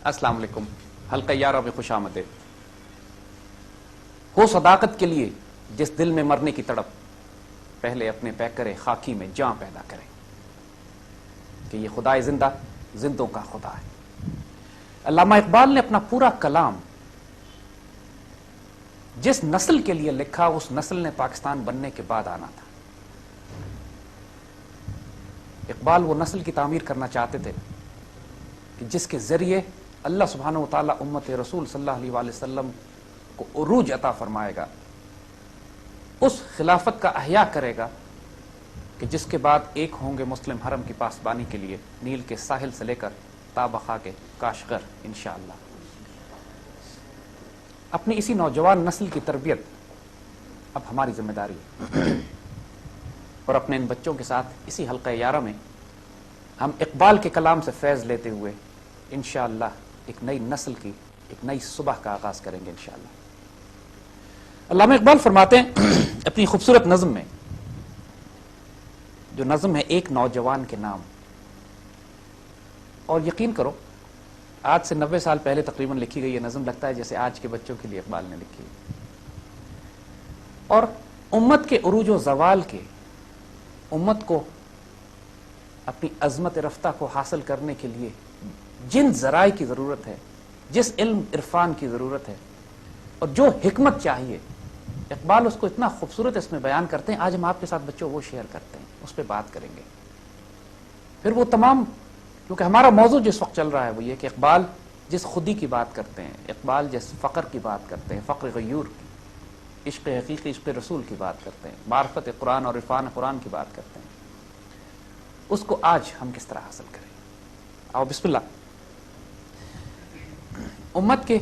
السلام علیکم. حلقہ 11 میں خوش آمدید. ہو صداقت کے لیے جس دل میں مرنے کی تڑپ، پہلے اپنے پیکرے خاکی میں جاں پیدا کرے کہ یہ خدائے زندہ زندوں کا خدا ہے. علامہ اقبال نے اپنا پورا کلام جس نسل کے لیے لکھا، اس نسل نے پاکستان بننے کے بعد آنا تھا. اقبال وہ نسل کی تعمیر کرنا چاہتے تھے کہ جس کے ذریعے اللہ سبحانہ و تعالیٰ امت رسول صلی اللہ علیہ وآلہ وسلم کو عروج عطا فرمائے گا، اس خلافت کا احیاء کرے گا کہ جس کے بعد ایک ہوں گے مسلم حرم کی پاسبانی کے لیے نیل کے ساحل سے لے کر تابخا کے کاشغر انشاءاللہ. اپنی اسی نوجوان نسل کی تربیت اب ہماری ذمہ داری ہے، اور اپنے ان بچوں کے ساتھ اسی حلقہ 11 میں ہم اقبال کے کلام سے فیض لیتے ہوئے انشاءاللہ ایک نئی نسل کی ایک نئی صبح کا آغاز کریں گے انشاءاللہ. علامہ اقبال فرماتے ہیں اپنی خوبصورت نظم میں، جو نظم ہے ایک نوجوان کے نام، اور یقین کرو آج سے 90 سال پہلے تقریباً لکھی گئی یہ نظم لگتا ہے جیسے آج کے بچوں کے لیے اقبال نے لکھی ہے. اور امت کے عروج و زوال کے، امت کو اپنی عظمت رفتہ کو حاصل کرنے کے لیے جن ذرائع کی ضرورت ہے، جس علم عرفان کی ضرورت ہے، اور جو حکمت چاہیے، اقبال اس کو اتنا خوبصورت اس میں بیان کرتے ہیں. آج ہم آپ کے ساتھ بچوں وہ شیئر کرتے ہیں، اس پہ بات کریں گے. پھر وہ تمام، کیونکہ ہمارا موضوع جس وقت چل رہا ہے وہ یہ کہ اقبال جس خودی کی بات کرتے ہیں، اقبال جس فقر کی بات کرتے ہیں، فقر غیور کی، عشق حقیقی عشق رسول کی بات کرتے ہیں، معرفت قرآن اور عرفان قرآن کی بات کرتے ہیں، اس کو آج ہم کس طرح حاصل کریں. آؤ بسم اللہ. امت کے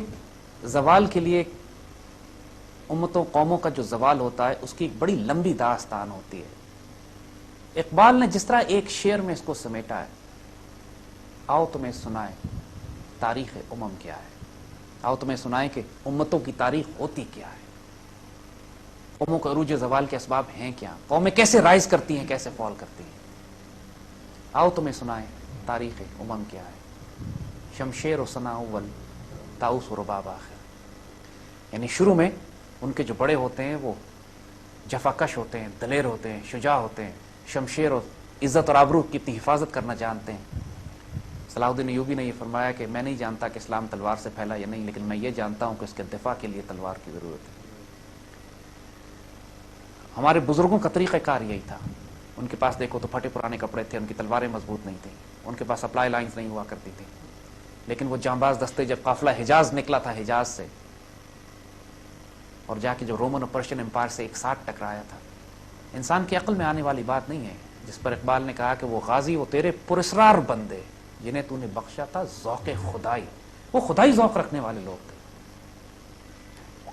زوال کے لیے، امتوں قوموں کا جو زوال ہوتا ہے اس کی ایک بڑی لمبی داستان ہوتی ہے. اقبال نے جس طرح ایک شعر میں اس کو سمیٹا ہے، آؤ تمہیں سنائیں تاریخ امم کیا ہے. آؤ تمہیں سنائیں کہ امتوں کی تاریخ ہوتی کیا ہے، قوموں کے عروج زوال کے اسباب ہیں کیا، قومیں کیسے رائز کرتی ہیں، کیسے فال کرتی ہیں. آؤ تمہیں سنائیں تاریخ امم کیا ہے. شمشیر و ثنا اول طاؤس و رباب آخر. یعنی شروع میں ان کے جو بڑے ہوتے ہیں وہ جفاکش ہوتے ہیں، دلیر ہوتے ہیں، شجاع ہوتے ہیں، شمشیر اور عزت اور آبرو کی اپنی حفاظت کرنا جانتے ہیں. صلاح الدین ایوبی نے یہ فرمایا کہ میں نہیں جانتا کہ اسلام تلوار سے پھیلا یا نہیں، لیکن میں یہ جانتا ہوں کہ اس کے دفاع کے لیے تلوار کی ضرورت ہے. ہمارے بزرگوں کا طریقہ کار یہی تھا. ان کے پاس دیکھو تو پھٹے پرانے کپڑے تھے، ان کی تلواریں مضبوط نہیں تھیں، ان کے پاس سپلائی لائنز نہیں ہوا کرتی تھی، لیکن وہ جانباز دستے جب قافلہ حجاز نکلا تھا، حجاز سے اور جا کے جو رومن اور پرشین امپائر سے ایک ساتھ ٹکرایا تھا، انسان کی عقل میں آنے والی بات نہیں ہے. جس پر اقبال نے کہا کہ وہ غازی وہ تیرے پراسرار بندے جنہیں تو نے بخشا تھا ذوق خدائی. وہ خدائی ذوق رکھنے والے لوگ تھے،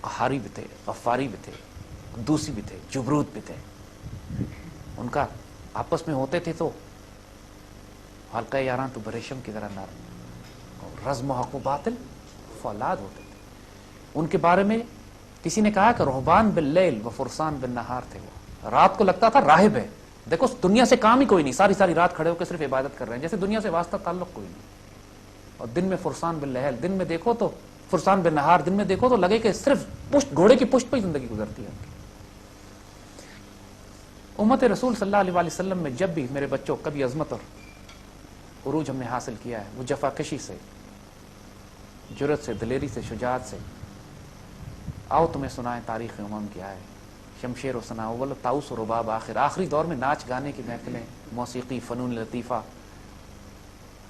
قہاری بھی تھے، غفاری بھی تھے، قدوسی بھی تھے، جبروت بھی تھے. ان کا آپس میں ہوتے تھے تو حلقہ 11 تو بریشم کی طرح نرم، اور رزم و حق و باطل فولاد ہوتے تھے. ان کے بارے میں کسی نے کہا کہ رہبان باللیل و فرسان بالنہار تھے. وہ رات کو لگتا تھا راہب ہے، دیکھو دنیا سے کام ہی کوئی نہیں، ساری ساری رات کھڑے ہو کے صرف عبادت کر رہے ہیں، جیسے دنیا سے واسطہ تعلق کوئی نہیں. اور دن میں فرسان باللیل، دن میں دیکھو تو فرسان بالنہار، دن میں دیکھو تو لگے کہ صرف پشت، گھوڑے کی پشت پہ ہی زندگی گزرتی ہے. امت رسول صلی اللہ علیہ وآلہ وسلم میں جب بھی میرے بچوں کبھی عظمت اور عروج ہم نے حاصل کیا ہے، وہ جفاکشی سے، جرأت سے، دلیری سے، شجاعت سے. آؤ تمہیں سنائیں تاریخ امم کیا ہے. شمشیر و ثنا اول طاؤس و رباب آخر. آخری دور میں ناچ گانے کی محفلیں، موسیقی، فنون لطیفہ،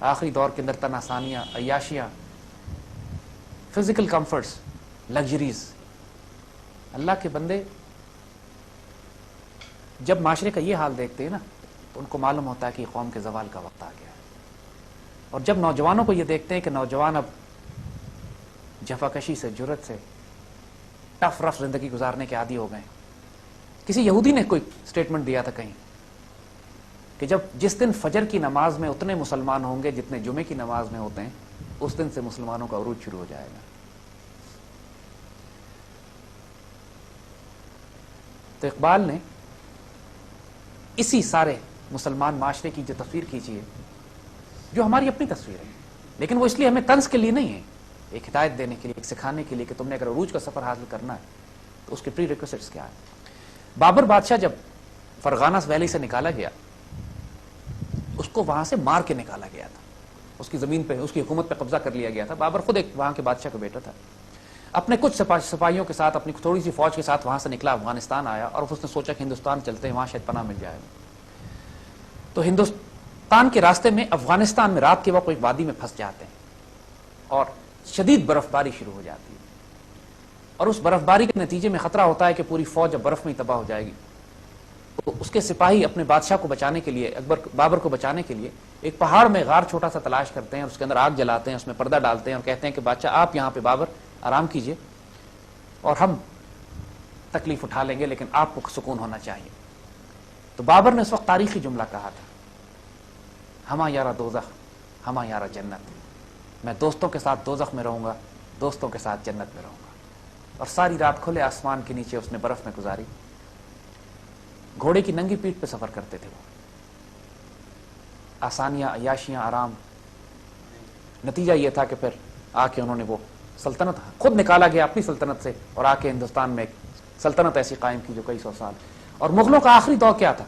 آخری دور کے اندر تناسانیاں، عیاشیاں، فزیکل کمفرٹس، لگژریز. اللہ کے بندے جب معاشرے کا یہ حال دیکھتے ہیں نا تو ان کو معلوم ہوتا ہے کہ یہ قوم کے زوال کا وقت آ گیا ہے. اور جب نوجوانوں کو یہ دیکھتے ہیں کہ نوجوان اب جفاکشی سے، جرأت سے، ٹف رف زندگی گزارنے کے عادی ہو گئے. کسی یہودی نے کوئی سٹیٹمنٹ دیا تھا کہیں کہ جس دن فجر کی نماز میں اتنے مسلمان ہوں گے جتنے جمعے کی نماز میں ہوتے ہیں، اس دن سے مسلمانوں کا عروج شروع ہو جائے گا. تو اقبال نے اسی سارے مسلمان معاشرے کی جو تصویر کھینچی ہے، جو ہماری اپنی تصویر ہے. لیکن وہ اس لیے ہمیں طنز کے لیے نہیں ہے، ایک ہدایت دینے کے لیے، ایک سکھانے کے لیے کہ تم نے اگر عروج کا سفر حاصل کرنا ہے تو اس کے پری ریکویسٹس کیا ہے۔ بابر بادشاہ جب فرغانہ ویلی سے نکالا گیا، اس کو وہاں سے مار کے نکالا گیا تھا، اس کی زمین پہ، اس کی حکومت پہ قبضہ کر لیا گیا تھا۔ بابر خود ایک وہاں کے بادشاہ کا بیٹا تھا، اپنے کچھ سپاہیوں کے ساتھ، اپنی تھوڑی سی فوج کے ساتھ وہاں سے نکلا، افغانستان آیا، اور اس نے سوچا کہ ہندوستان چلتے ہیں، وہاں شاید پناہ مل جائے گا۔ تو ہندوستان کے راستے میں افغانستان میں رات کے وقت ایک وادی میں پھنس جاتے ہیں اور شدید برف باری شروع ہو جاتی ہے، اور اس برف باری کے نتیجے میں خطرہ ہوتا ہے کہ پوری فوج اب برف میں ہی تباہ ہو جائے گی۔ تو اس کے سپاہی اپنے بادشاہ کو بچانے کے لیے، بابر کو بچانے کے لیے ایک پہاڑ میں غار چھوٹا سا تلاش کرتے ہیں، اور اس کے اندر آگ جلاتے ہیں، اس میں پردہ ڈالتے ہیں اور کہتے ہیں کہ بادشاہ آپ یہاں پہ بابر آرام کیجئے اور ہم تکلیف اٹھا لیں گے، لیکن آپ کو سکون ہونا چاہیے۔ تو بابر نے اس وقت تاریخی جملہ کہا تھا، ہما یارا دوزخ ہما یارا جنت، میں دوستوں کے ساتھ دوزخ میں رہوں گا، دوستوں کے ساتھ جنت میں رہوں گا۔ اور ساری رات کھلے آسمان کے نیچے اس نے برف میں گزاری، گھوڑے کی ننگی پیٹھ پہ سفر کرتے تھے وہ، آسانیاں، عیاشیاں، آرام۔ نتیجہ یہ تھا کہ پھر آ کے انہوں نے وہ سلطنت، خود نکالا گیا اپنی سلطنت سے، اور آ کے ہندوستان میں ایک سلطنت ایسی قائم کی جو کئی سو سال۔ اور مغلوں کا آخری دور کیا تھا؟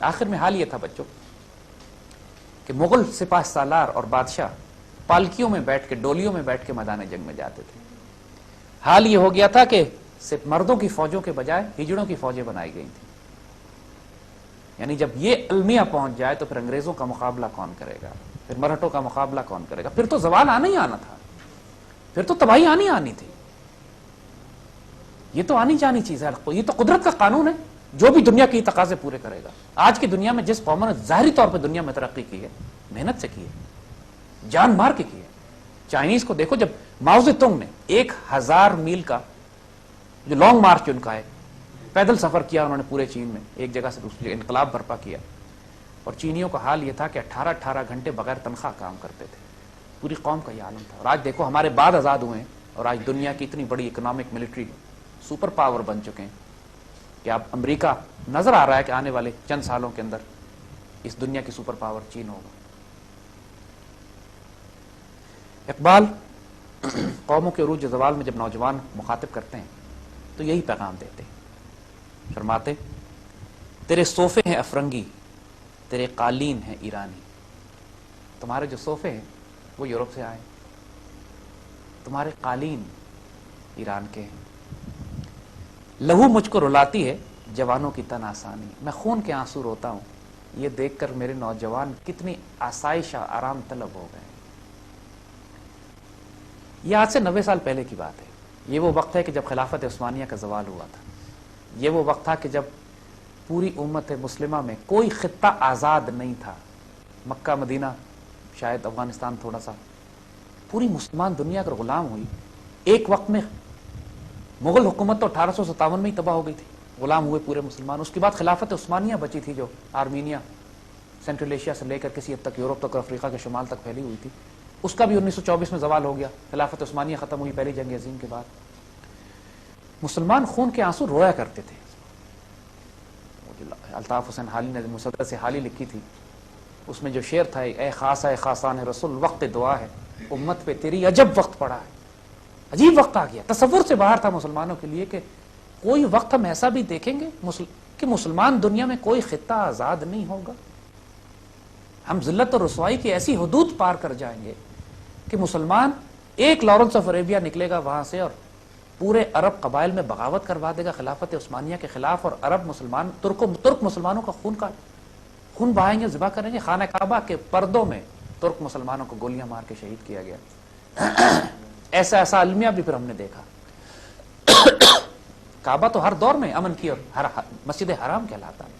آخر میں حال یہ تھا بچوں کہ مغل سپاہ سالار اور بادشاہ پالکیوں میں بیٹھ کے، ڈولیوں میں بیٹھ کے میدان جنگ میں جاتے تھے۔ حال یہ ہو گیا تھا کہ صرف مردوں کی فوجوں کے بجائے ہجڑوں کی فوجیں بنائی گئی تھیں۔ یعنی جب یہ المیہ پہنچ جائے تو پھر انگریزوں کا مقابلہ کون کرے گا، پھر مرہٹوں کا مقابلہ کون کرے گا، پھر تو زوال آنا ہی آنا تھا، پھر تو تباہی آنی تھی۔ یہ تو آنی جانی چیز ہے، یہ تو قدرت کا قانون ہے، جو بھی دنیا کی تقاضے پورے کرے گا۔ آج کی دنیا میں جس قوم نے ظاہری طور پہ دنیا میں ترقی کی ہے، محنت سے کی ہے، جان مار کے کی ہے۔ چائنیز کو دیکھو، جب ماؤ زے تونگ نے 1000 میل کا جو لانگ مارچ ان کا ہے، پیدل سفر کیا انہوں نے پورے چین میں، ایک جگہ سے دوسری جگہ، انقلاب برپا کیا، اور چینیوں کا حال یہ تھا کہ 18 گھنٹے بغیر تنخواہ کام کرتے تھے، پوری قوم کا یہ عالم تھا۔ اور آج دیکھو ہمارے بعد آزاد ہوئے ہیں، اور آج دنیا کی اتنی بڑی اکنامک ملٹری سپر پاور بن چکے ہیں کہ اب امریکہ نظر آ رہا ہے کہ آنے والے چند سالوں کے اندر اس دنیا کی سپر پاور چین ہوگا۔ اقبال قوموں کے عروج زوال میں جب نوجوان مخاطب کرتے ہیں تو یہی پیغام دیتے ہیں، فرماتے تیرے صوفے ہیں افرنگی، تیرے قالین ہیں ایرانی۔ تمہارے جو صوفے ہیں وہ یورپ سے آئے، تمہارے قالین ایران کے ہیں۔ لہو مجھ کو رلاتی ہے جوانوں کی تن آسانی، میں خون کے آنسو روتا ہوں یہ دیکھ کر میرے نوجوان کتنی آسائش آرام طلب ہو گئے۔ یہ آج سے 90 سال پہلے کی بات ہے۔ یہ وہ وقت ہے کہ جب خلافت عثمانیہ کا زوال ہوا تھا۔ یہ وہ وقت تھا کہ جب پوری امت مسلمہ میں کوئی خطہ آزاد نہیں تھا، مکہ مدینہ، شاید افغانستان تھوڑا سا، پوری مسلمان دنیا اگر غلام ہوئی۔ ایک وقت میں مغل حکومت تو 1857 میں ہی تباہ ہو گئی تھی، غلام ہوئے پورے مسلمان۔ اس کے بعد خلافت عثمانیہ بچی تھی جو آرمینیا، سینٹرل ایشیا سے لے کر کسی حد تک یورپ تک اور افریقہ کے شمال تک پھیلی ہوئی تھی، اس کا بھی 1924 میں زوال ہو گیا، خلافت عثمانیہ ختم ہوئی پہلی جنگ عظیم کے بعد۔ مسلمان خون کے آنسو رویا کرتے تھے۔ الطاف حسین حالی نے مصدر سے حالی لکھی تھی، اس میں جو شعر تھا، اے خاصہ اے خاصان رسول وقت دعا ہے، امت پہ تیری عجب وقت پڑا ہے۔ عجیب وقت آ گیا، تصور سے باہر تھا مسلمانوں کے لیے کہ کوئی وقت ہم ایسا بھی دیکھیں گے کہ مسلمان دنیا میں کوئی خطہ آزاد نہیں ہوگا۔ ہم ذلت اور رسوائی کی ایسی حدود پار کر جائیں گے کہ مسلمان ایک لارنس آف عربیہ نکلے گا وہاں سے اور پورے عرب قبائل میں بغاوت کروا دے گا خلافت عثمانیہ کے خلاف، اور عرب مسلمان ترک مسلمانوں کا خون بہائیں گے، ذبح کریں گے۔ خانہ کعبہ کے پردوں میں ترک مسلمانوں کو گولیاں مار کے شہید کیا گیا۔ ایسا المیہ بھی پھر ہم نے دیکھا۔ کعبہ تو ہر دور میں امن کی اور مسجد حرام کہلاتا ہے،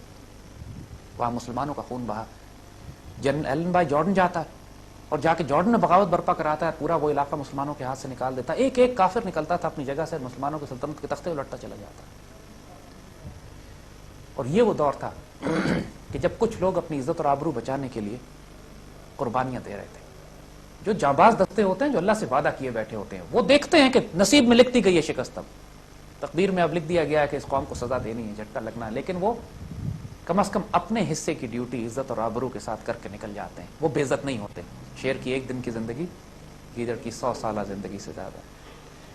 وہاں مسلمانوں کا خون بہا۔ جنرل ایلن بھائی جارڈن جاتا ہے اور جا کے جارڈن میں بغاوت برپا کراتا ہے، پورا وہ علاقہ مسلمانوں کے ہاتھ سے نکال دیتا ہے۔ ایک ایک کافر نکلتا تھا اپنی جگہ سے، مسلمانوں کے سلطنت کے تختے الٹتا چلا جاتا۔ اور یہ وہ دور تھا کہ جب کچھ لوگ اپنی عزت اور آبرو بچانے کے لیے قربانیاں دے رہے تھے۔ جو جانباز دستے ہوتے ہیں، جو اللہ سے وعدہ کیے بیٹھے ہوتے ہیں، وہ دیکھتے ہیں کہ نصیب میں لکھ دی گئی ہے شکست، اب تقدیر میں اب لکھ دیا گیا ہے کہ اس قوم کو سزا دینی ہے، جھٹکا لگنا ہے، لیکن وہ کم از کم اپنے حصے کی ڈیوٹی عزت اور آبرو کے ساتھ کر کے نکل جاتے ہیں، وہ بے عزت نہیں ہوتے. شیر کی ایک دن کی زندگی گیدڑ کی 100 سالہ زندگی سے زیادہ.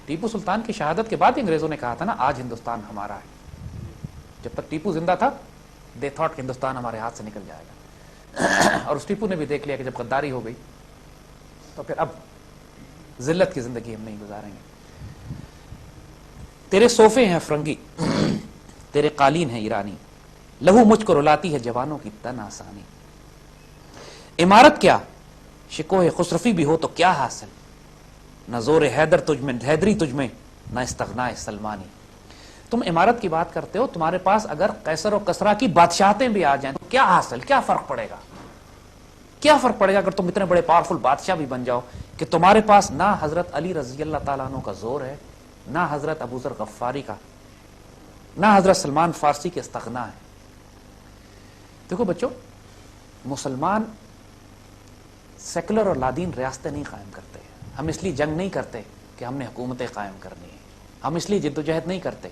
ٹیپو سلطان کی شہادت کے بعد انگریزوں نے کہا تھا نا آج ہندوستان ہمارا ہے. جب تک ٹیپو زندہ تھا دے تھاٹ کہ ہندوستان ہمارے ہاتھ سے نکل جائے گا. اور اس ٹیپو نے بھی دیکھ لیا کہ جب غداری ہو گئی تو پھر اب ذلت کی زندگی ہم نہیں گزاریں گے. تیرے صوفے ہیں فرنگی، تیرے قالین ہیں ایرانی، لہو مجھ کو رلاتی ہے جوانوں کی تن آسانی. عمارت کیا شکوہ خسرفی بھی ہو تو کیا حاصل، نہ زور حیدر تجھ میں حیدری تجھ میں، نہ استغناء سلمانی. تم عمارت کی بات کرتے ہو، تمہارے پاس اگر قیصر و کسرا کی بادشاہتیں بھی آ جائیں تو کیا حاصل، کیا فرق پڑے گا؟ کیا فرق پڑے گا اگر تم اتنے بڑے پاورفل بادشاہ بھی بن جاؤ کہ تمہارے پاس نہ حضرت علی رضی اللہ تعالیٰ عنہ کا زور ہے، نہ حضرت ابو ذر غفاری کا، نہ حضرت سلمان فارسی کے استغنا ہے. دیکھو بچوں، مسلمان سیکولر اور لادین ریاستیں نہیں قائم کرتے. ہم اس لیے جنگ نہیں کرتے کہ ہم نے حکومتیں قائم کرنی ہیں. ہم اس لیے جد و جہد نہیں کرتے.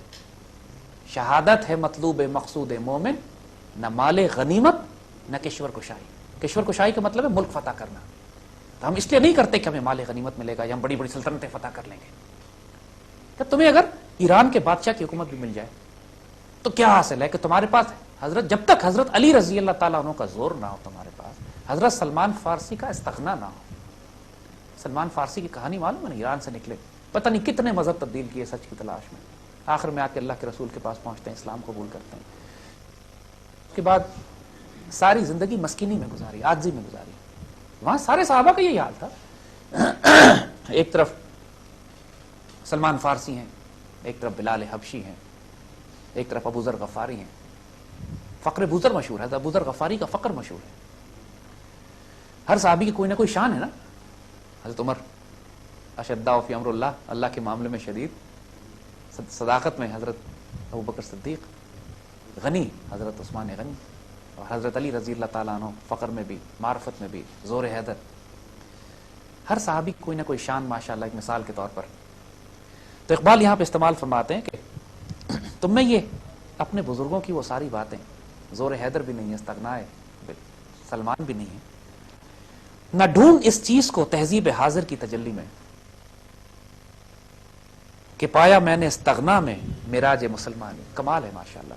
شہادت ہے مطلوب مقصود مومن، نہ مال غنیمت نہ کشور کشائی. کشور کشائی کا مطلب ہے ملک فتح کرنا. تو ہم اس لیے نہیں کرتے کہ ہمیں مال غنیمت ملے گا یا ہم بڑی بڑی سلطنتیں فتح کر لیں گے. کہ تمہیں اگر ایران کے بادشاہ کی حکومت بھی مل جائے تو کیا حاصل ہے کہ تمہارے پاس حضرت، جب تک حضرت علی رضی اللہ تعالیٰ عنہ کا زور نہ ہو تمہارے پاس، حضرت سلمان فارسی کا استغنا نہ ہو. سلمان فارسی کی کہانی معلوم ہے نا، ایران سے نکلے پتہ نہیں کتنے مذہب تبدیل کیے سچ کی تلاش میں، آخر میں آ کے اللہ کے رسول کے پاس پہنچتے ہیں، اسلام قبول کرتے ہیں. اس کے بعد ساری زندگی مسکینی میں گزاری، عاجزی میں گزاری. وہاں سارے صحابہ کا یہی حال تھا. ایک طرف سلمان فارسی ہیں، ایک طرف بلال حبشی ہیں، ایک طرف ابو ذر غفاری ہیں. فقر ابو ذر مشہور ہے، ابو ذر غفاری کا فقر مشہور ہے. ہر صحابی کی کوئی نہ کوئی شان ہے نا. حضرت عمر اشداء فی امر اللہ، اللہ کے معاملے میں شدید، صداقت میں حضرت ابو بکر صدیق، غنی حضرت عثمان غنی، اور حضرت علی رضی اللہ تعالیٰ عنہ فقر میں بھی، معرفت میں بھی، زور حیدر. ہر صحابی کی کوئی نہ کوئی شان ماشاءاللہ ایک مثال کے طور پر. تو اقبال یہاں پہ استعمال فرماتے ہیں کہ تم میں یہ اپنے بزرگوں کی وہ ساری باتیں، زور حیدر بھی نہیں ہے، استغنا ہے، سلمان بھی نہیں ہے، نہ ڈھونڈ اس چیز کو تہذیب حاضر کی تجلی میں کہ پایا میں نے استغنا میں معراج مسلمانی. کمال ہے ماشاءاللہ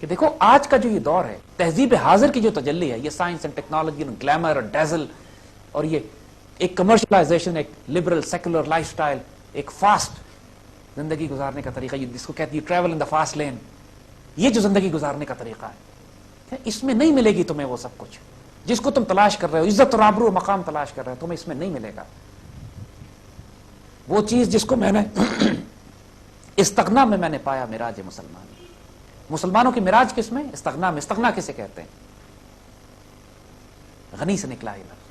کہ دیکھو آج کا جو یہ دور ہے، تہذیب حاضر کی جو تجلی ہے، یہ سائنس اینڈ ٹیکنالوجی، گلیمر اور ڈیزل، اور یہ ایک کمرشلائزیشن، ایک لبرل سیکولر لائف سٹائل، ایک فاسٹ زندگی گزارنے کا طریقہ، یہ جس کو کہتی ہے ٹریول ان دا فاسٹ لین، یہ جو زندگی گزارنے کا طریقہ ہے، اس میں نہیں ملے گی تمہیں وہ سب کچھ جس کو تم تلاش کر رہے ہو. عزت اور آبرو و مقام تلاش کر رہے ہو، تمہیں اس میں نہیں ملے گا. وہ چیز جس کو میں نے استغنا میں نے پایا معراج مسلمان. مسلمانوں کی معراج کس میں؟ استغنا میں. استغنا کسے کہتے ہیں؟ غنی سے نکلا یہ لفظ.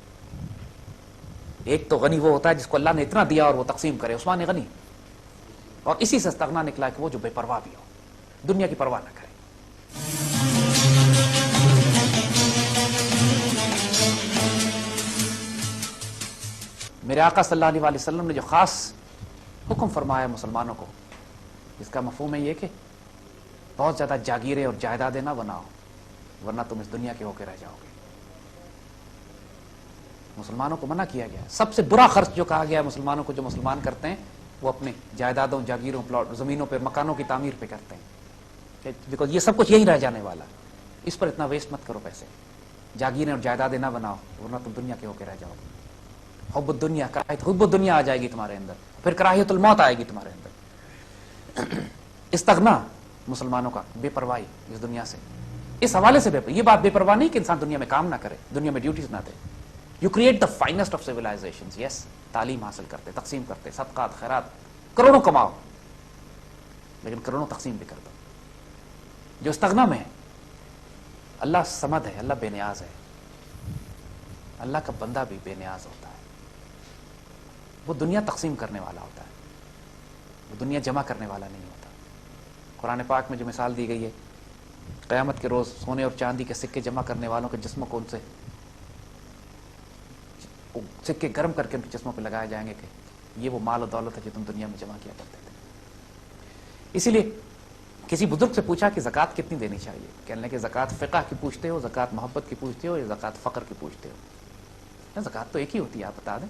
ایک تو غنی وہ ہوتا ہے جس کو اللہ نے اتنا دیا اور وہ تقسیم کرے، عثمان غنی. اور اسی سے استغنا نکلا کہ وہ جو بے پرواہ بھی ہو، دنیا کی پرواہ نہ کرے. میرے آقا صلی اللہ علیہ وسلم نے جو خاص حکم فرمایا مسلمانوں کو، اس کا مفہوم ہے یہ کہ بہت زیادہ جاگیریں اور جائیدادیں نہ بناؤ ورنہ تم اس دنیا کے ہو کے رہ جاؤ گے. مسلمانوں کو منع کیا گیا ہے. سب سے برا خرچ جو کہا گیا ہے مسلمانوں کو، جو مسلمان کرتے ہیں، وہ اپنے جائیدادوں، جاگیروں، پلاٹ، زمینوں پہ، مکانوں کی تعمیر پہ کرتے ہیں. بیکاز یہ سب کچھ یہی رہ جانے والا، اس پر اتنا ویسٹ مت کرو پیسے. جاگیریں اور جائیدادیں نہ بناؤ ورنہ تم دنیا کے ہو کے رہ جاؤ گے. حب الدنیا، حب الدنیا آ جائے گی تمہارے اندر، پھر کراہیت الموت آئے گی تمہارے اندر. استغنا مسلمانوں کا، بے پرواہی اس دنیا سے. اس حوالے سے یہ بات بے پرواہ نہیں کہ انسان دنیا میں کام نہ کرے، دنیا میں ڈیوٹیز نہ دے. You create the finest of civilisations. Yes, تعلیم حاصل کرتے، تقسیم کرتے، صدقات، خیرات، کروڑوں کماؤ، لیکن کروڑوں تقسیم بھی کر دو. جو استغنا میں ہے، اللہ صمد ہے، اللہ بے نیاز ہے. اللہ کا بندہ بھی بے نیاز ہوتا ہے. وہ دنیا تقسیم کرنے والا ہوتا ہے، وہ دنیا جمع کرنے والا نہیں ہوتا. قرآن پاک میں جو مثال دی گئی ہے، قیامت کے روز سونے اور چاندی کے سکے جمع کرنے والوں کے جسموں کو ان سے سکے گرم کر کے ان کے جسموں پہ لگائے جائیں گے کہ یہ وہ مال و دولت ہے جو تم دنیا میں جمع کیا کرتے تھے. اسی لیے کسی بزرگ سے پوچھا کہ زکوٰۃ کتنی دینی چاہیے؟ کہنے لگے زکوٰۃ فقہ کی پوچھتے ہو، زکوٰۃ محبت کی پوچھتے ہو، یا زکوٰۃ فقر کی پوچھتے ہو؟ زکوٰۃ تو ایک ہی ہوتی ہے، آپ بتا دیں.